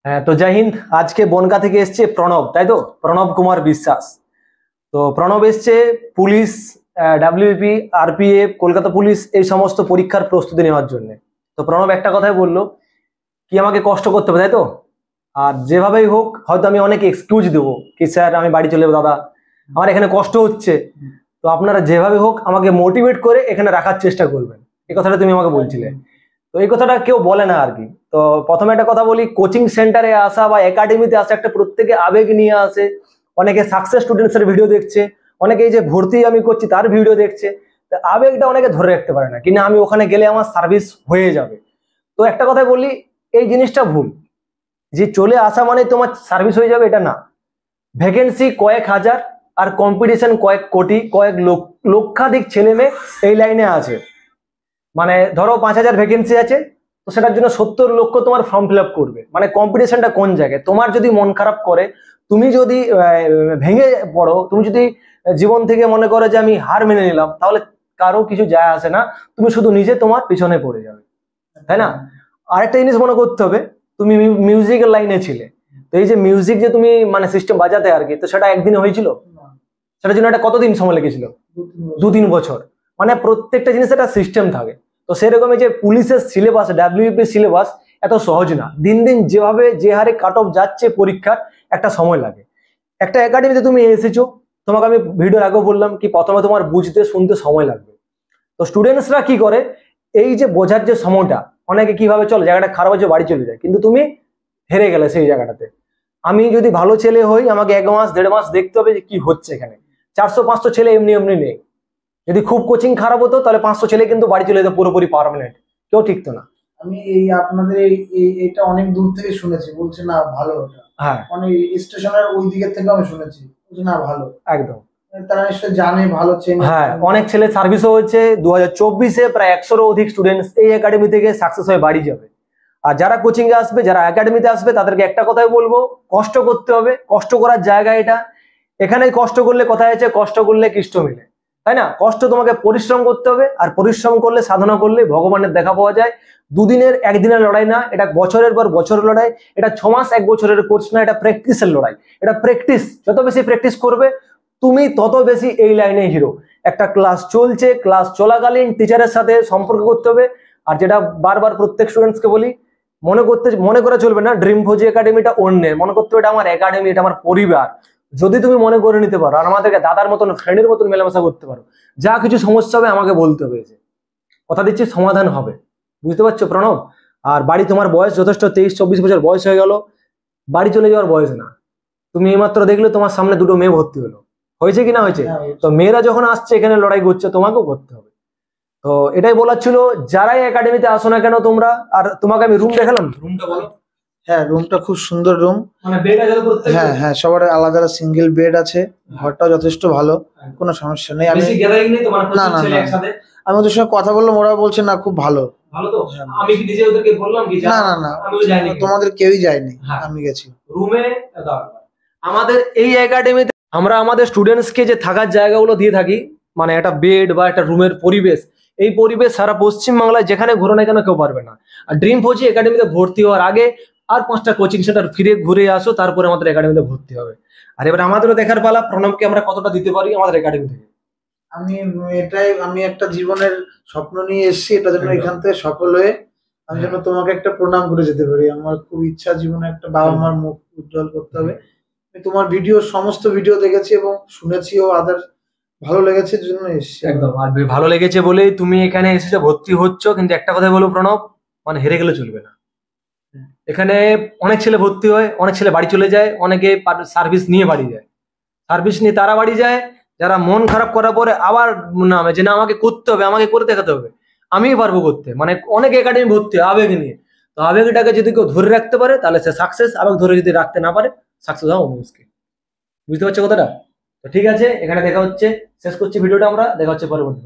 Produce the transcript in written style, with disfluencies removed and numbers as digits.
হ্যাঁ, তো জয় হিন্দ। আজকে বনগা থেকে এসছে প্রণব, তাই তো? প্রণব কুমার বিশ্বাস। তো প্রণব এসছে police, WP, RPF, Kolkata police এই সমস্ত পরীক্ষার প্রস্তুতি নেওয়ার জন্য। তো প্রণব একটা কথাই বললো কি আমাকে কষ্ট করতে হবে, তাই তো? আর যেভাবেই হোক হয়তো আমি অনেক এক্সকিউজ দেবো কি স্যার আমি বাড়ি চলে যাবো, দাদা আমার এখানে কষ্ট হচ্ছে। তো আপনারা যেভাবে হোক আমাকে মোটিভেট করে এখানে রাখার চেষ্টা করবেন, এই কথাটা তুমি আমাকে বলছিলে। তো এই কথাটা কেউ বলে না আর কি। তো প্রথমে একটা কথা বলি, কোচিং সেন্টারে আসা বা একাডেমিতে আসা একটা প্রত্যেকে আবেগ নিয়ে আসে। অনেকে সাকসেস স্টুডেন্টসের ভিডিও দেখছে, অনেকে এই যে ভর্তি আমি করছি তার ভিডিও দেখছে। তো আবেগটা অনেকে ধরে রাখতে পারে না, কিনা আমি ওখানে গেলে আমার সার্ভিস হয়ে যাবে। তো একটা কথাই বলি, এই জিনিসটা ভুল যে চলে আসা মানে তোমার সার্ভিস হয়ে যাবে, এটা না। ভ্যাকেন্সি কয়েক হাজার আর কম্পিটিশন কয়েক কোটি, কয়েক লক্ষাধিক ছেলে মেয়ে এই লাইনে আছে। মানে ধরো 5,000 ভ্যাকেন্সি আছে, তো সেটার জন্য 70 লক্ষ তোমার ফর্ম ফিল আপ করবে। মানে কম্পিটিশনটা কোন জায়গায়? তোমার যদি মন খারাপ করে, তুমি যদি ভেঙে পড়ো, তুমি যদি জীবন থেকে মনে করো যে আমি হার মেনে নিলাম, তাহলে কারো কিছু যায় আসে না, তুমি শুধু নিজে তোমার পিছনে পড়ে যাবে, তাই না? আরেকটা জিনিস মনে করতে হবে, তুমি মিউজিকের লাইনে ছিলে, তো এই যে মিউজিক যে তুমি মানে সিস্টেম বাজাতে আর কি, তো সেটা একদিনে হয়েছিল? সেটার জন্য একটা কতদিন সময় লেগেছিল? 2-3 বছর। মানে প্রত্যেকটা জিনিস একটা সিস্টেম থাকে। তো সেরকম যে পুলিশের সিলেবাস, ডাব্লিউপি সিলেবাস এত সহজ না। দিন দিন যেভাবে যে হারে কাট অফ যাচ্ছে পরীক্ষার, একটা সময় লাগে। একটা একাডেমিতে তুমি এসেছো, তোমাকে আমি ভিডিওর আগেও বললাম কি প্রথমে তোমার বুঝতে শুনতে সময় লাগবে। তো স্টুডেন্টসরা কি করে, এই যে বোঝার যে সময়টা, অনেকে কিভাবে চলে জায়গাটা খারাপ হচ্ছে বাড়ি চলে যায়, কিন্তু তুমি হেরে গেলে সেই জায়গাটাতে। আমি যদি ভালো ছেলে হই, আমাকে 1 মাস 1.5 মাস দেখতে হবে যে কি হচ্ছে এখানে। 400-500 ছেলে এমনি এমনি নেই। যদি খুব কোচিং খারাপ হতো তাহলে 500 ছেলে কিন্তু বাড়ি চলে যেত পুরোপুরি পার্মানেন্ট, কেউ টিকতো না। আমি এই আপনাদের এটা অনেক দূর থেকে শুনেছি, বলছে না ভালো ওটা। হ্যাঁ, মানে স্টেশনের ওই দিকের থেকে আমি শুনেছি, বলছে না ভালো। একদম। তারা নিশ্চয় জানে ভালো চেনে। হ্যাঁ, অনেক ছেলে সার্ভিসও হয়েছে। 2024-এ প্রায় 100-এরও অধিক স্টুডেন্টস এই একাডেমি থেকে সাকসেস হয়ে বাড়ি যাবে। আর যারা কোচিং এ আসবে, যারা একাডেমিতে আসবে, তাদেরকে একটা কথাই বলবো, কষ্ট করতে হবে। কষ্ট করার জায়গা এটা। এখানে কষ্ট করলে কোথায় আছে, কষ্ট করলে কৃষ্ট মিলে, তাই না? কষ্ট তোমাকে পরিশ্রম করতে হবে, আর পরিশ্রম করলে, সাধনা করলে ভগবানের দেখা পাওয়া যায়। দুদিনের একদিনের লড়াই না, এটা বছরের পর বছরের লড়াই। এটা 6 মাস 1 বছরের কোর্স না, এটা প্র্যাকটিসের লড়াই। এটা প্র্যাকটিস, যত বেশি প্র্যাকটিস করবে তুমি তত বেশি এই লাইনে হিরো। একটা ক্লাস চলছে, ক্লাস চলাকালীন টিচারের সাথে সম্পর্ক করতে হবে। আর যেটা বারবার প্রত্যেক স্টুডেন্টসকে বলি, মনে করা চলবে না ড্রিম ফৌজি একাডেমিটা অন্যের, মনে করতে হবে এটা আমার একাডেমি, এটা আমার পরিবার। যদি তুমি মনে করে নিতে পারো আর আমাদেরকে দাদার মতন, ফ্রেন্ডের মতন মেলামেশা করতে পারো, যা কিছু সমস্যা হবে আমাকে বলতে হবে, কথা দিচ্ছি সমাধান হবে। বুঝতে পারছো প্রণব? আর বাড়ি, তোমার বয়স যথেষ্ট, 23-24 বছর বয়স হয়ে গেল, বাড়ি চলে যাওয়ার বয়স না। তুমি এইমাত্র দেখলে তোমার সামনে 2টো মেয়ে ভর্তি হলো, হয়েছে কি না হয়েছে? তো মেয়েরা যখন আসছে এখানে লড়াই করছে, তোমাকেও করতে হবে। তো এটাই বলার ছিল, যারাই একাডেমিতে আসো না কেন তোমরা। আর তোমাকে আমি রুম দেখালাম, রুমটা বলো। হ্যাঁ, রুমটা খুব সুন্দর রুম। মানে বেড আছে প্রত্যেক? হ্যাঁ হ্যাঁ, সবার আলাদা সিঙ্গেল বেড আছে। ঘরটাও যথেষ্ট ভালো, কোনো সমস্যা নেই। আমি বেশি গ্যাদারিং নেই তো, মানে না না ছেলে না, একসাথে? আমি ওদের সঙ্গে কথা বললাম, ওরা বলছে না খুব ভালো। ভালো তো? আমি কি নিজে ওদেরকে বললাম কি? না না না, আমিও যাইনি, তোমাদের কেউই যায়নি, আমি গেছি রুমে। আমাদের এই একাডেমিতে আমরা আমাদের স্টুডেন্টসকে যে থাকার জায়গাগুলো দিয়ে থাকি, মানে একটা বেড বা একটা রুমের পরিবেশ, এই পরিবেশ সারা পশ্চিমবাংলায় যেখানে ঘুরো না কেন কেউ পারবে না। আর ড্রিম ফৌজি একাডেমিতে ভর্তি হওয়ার আগে আর 5টা কোচিং সেন্টার ফিরে ঘুরে আসো, তারপরে আমাদের একাডেমিতে ভর্তি হবে। আর এবার আমাদেরও দেখার পালা প্রণবকে আমরা কতটা দিতে পারি আমাদের একাডেমি থেকে। আমি একটা জীবনের স্বপ্ন নিয়ে এসেছি, এটা জন্য এখান থেকে সফল হয়ে আমি যেন তোমাকে একটা প্রণাম করে যেতে পারি। আমার খুব ইচ্ছা জীবনে একটা বাবা মার মুখ উজ্জ্বল করতে হবে। আমি তোমার সমস্ত ভিডিও দেখেছি এবং শুনেছিও, ভালো লেগেছে জন্য এসেছি। একদম, আর ভালো লেগেছে বলেই তুমি এখানে এসেছো, ভর্তি হচ্ছ। কিন্তু একটা কথা বলো প্রণব, মানে হেরে গেলে চলবে না। এখানে অনেক ছেলে ভর্তি হয়, অনেক ছেলে বাড়ি চলে যায়, অনেকে সার্ভিস নিয়ে বাড়ি যায়। সার্ভিস নিয়ে তারা বাড়ি যায় যারা মন খারাপ করার পরে আবার নামে যে না আমাকে করতে হবে, আমাকে করে দেখাতে হবে, আমি পারবো করতে। মানে অনেক একাডেমি ভর্তি হয় আবেগ নিয়ে। তো আবেগটাকে যদি কেউ ধরে রাখতে পারে তাহলে সে সাকসেস, আবেগ ধরে যদি রাখতে না পারে সাকসেস হওয়া মুশকিল। বুঝতে পারছো কথাটা? তো ঠিক আছে, এখানে দেখা হচ্ছে, শেষ করছি ভিডিওটা, আমরা দেখা হচ্ছে পরবর্তী।